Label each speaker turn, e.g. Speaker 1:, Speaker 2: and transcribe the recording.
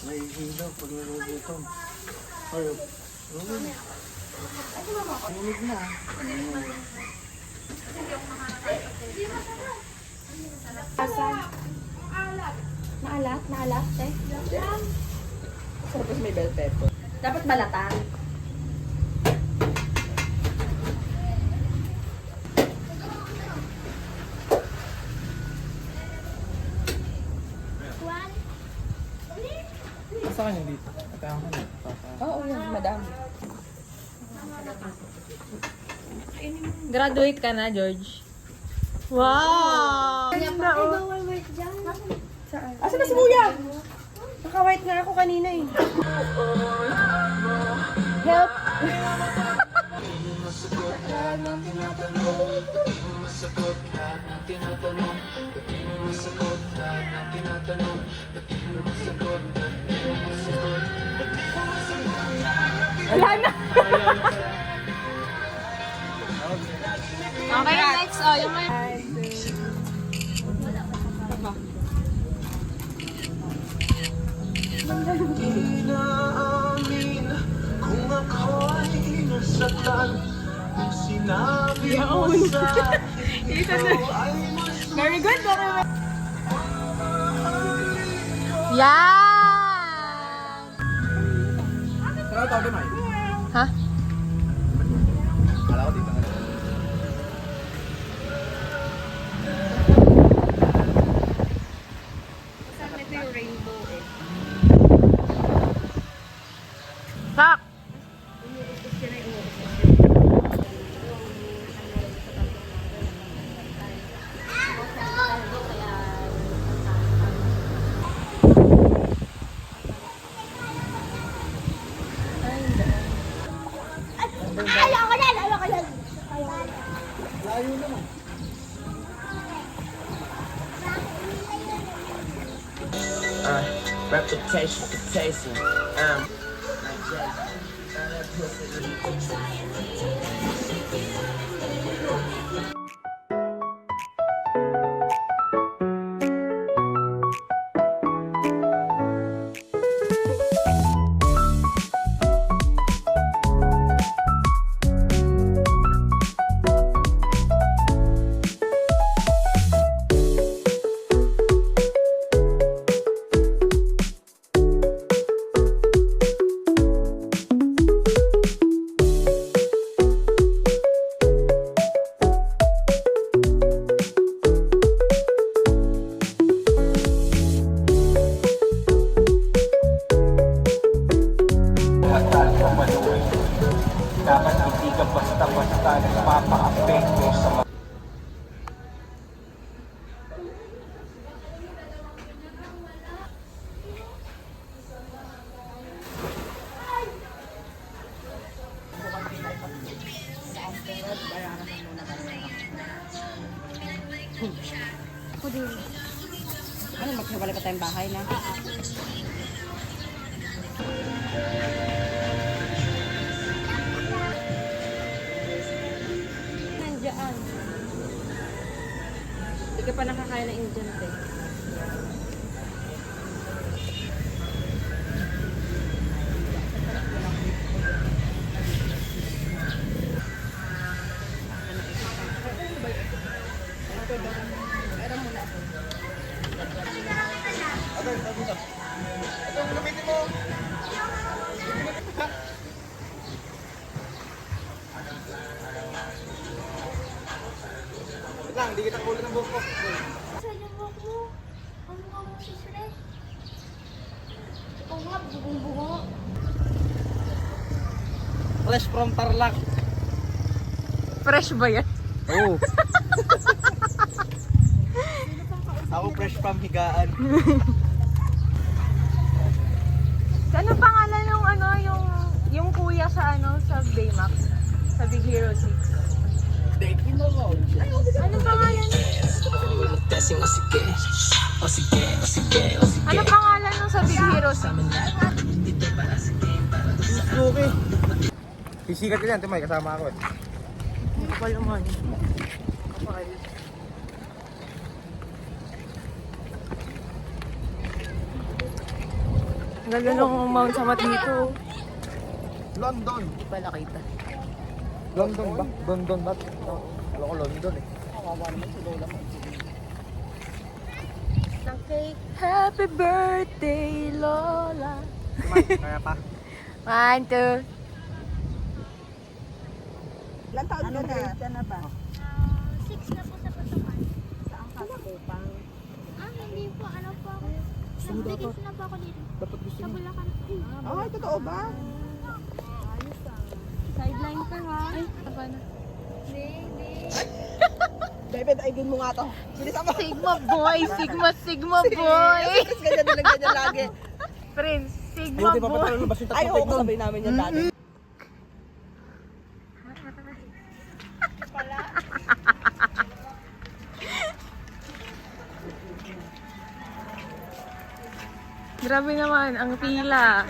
Speaker 1: May hilo pag nagugutom. Ayun. Ulit na.
Speaker 2: Maalat? Maalat, eh? Tapos may bell pepper. Dapat balatan.
Speaker 1: Sa kanya dito. Kaya ako na.
Speaker 2: Oo, yun, madam.
Speaker 3: Graduate ka na, George. Wow! Ganda, oh.
Speaker 2: Asa na si Kuya? Naka-white nga ako kanina eh.
Speaker 3: Help! Wala na! Okay, next. Oh, yung may...
Speaker 4: Inaamin kung ako'y nasaktan. Kung sinabi mo sa akin ikaw ay mas
Speaker 3: Very good, okay. Yan!
Speaker 1: Saan tawag din, May?
Speaker 3: Ha?
Speaker 1: Kala ko dito nga.
Speaker 2: Ito yung rainbow eh.
Speaker 3: Tak!
Speaker 1: Layo naman.
Speaker 4: reputation, reputation. Dapat hindi ka basta-basta nagpapa-apekto sa mga
Speaker 2: Ako din. Ano, magkabali pa tayong bahay na? Nandiyan. Hindi ka pa nakakain ng Indian eh.
Speaker 1: Wait lang, hindi kita kulit ng buhok ko.
Speaker 5: Sa yung buhok mo. Ang mukha mo si Shrek. Oo nga, bugong-bungo.
Speaker 1: Fresh from Tarlac.
Speaker 3: Fresh ba yan?
Speaker 1: Oo. Ako fresh from Higaan.
Speaker 3: Ano pangalan yung ano, yung kuya sa ano, sa Baymax? Sa Big Hero 6? Ano pangalan? Ano pangalan nung sa Big Hero 6?
Speaker 1: Okay. Sisikat ka dyan, Timay, kasama ako eh.
Speaker 3: Kapal naman. Kapal. Ganda ng Mount Samat dito.
Speaker 1: London.
Speaker 2: Hindi pa nakita.
Speaker 1: London ba? London ba? Alam ko London eh.
Speaker 2: Kawawa naman si Lola mo.
Speaker 3: Ng cake. Happy birthday, Lola.
Speaker 1: Kaya pa.
Speaker 3: 1, 2.
Speaker 2: Ilan taon ka na? Sana ba?
Speaker 5: 6 na po sa pasukan.
Speaker 2: Saan ka? Kupang.
Speaker 5: Hindi po. Ano po ako? Nag-vacation na po ako dito.
Speaker 1: Dapat gusto
Speaker 5: Sa
Speaker 1: mo.
Speaker 5: Bulacan.
Speaker 2: Ay, totoo ba?
Speaker 3: Sideline ka ha. Ay, taba na.
Speaker 5: Hindi.
Speaker 2: David, aigin mo nga to. Bilis ako.
Speaker 3: Sigma boy! Sigma boy!
Speaker 2: Ganyan na lang, ganyan lagi.
Speaker 3: Prince, Sigma
Speaker 1: Ayun, di ba
Speaker 3: boy!
Speaker 1: patalabas yung
Speaker 2: Ay,
Speaker 1: tatlo
Speaker 2: oo,
Speaker 1: nun?
Speaker 2: kasabay namin yan dati.
Speaker 3: Grabe naman, ang pila.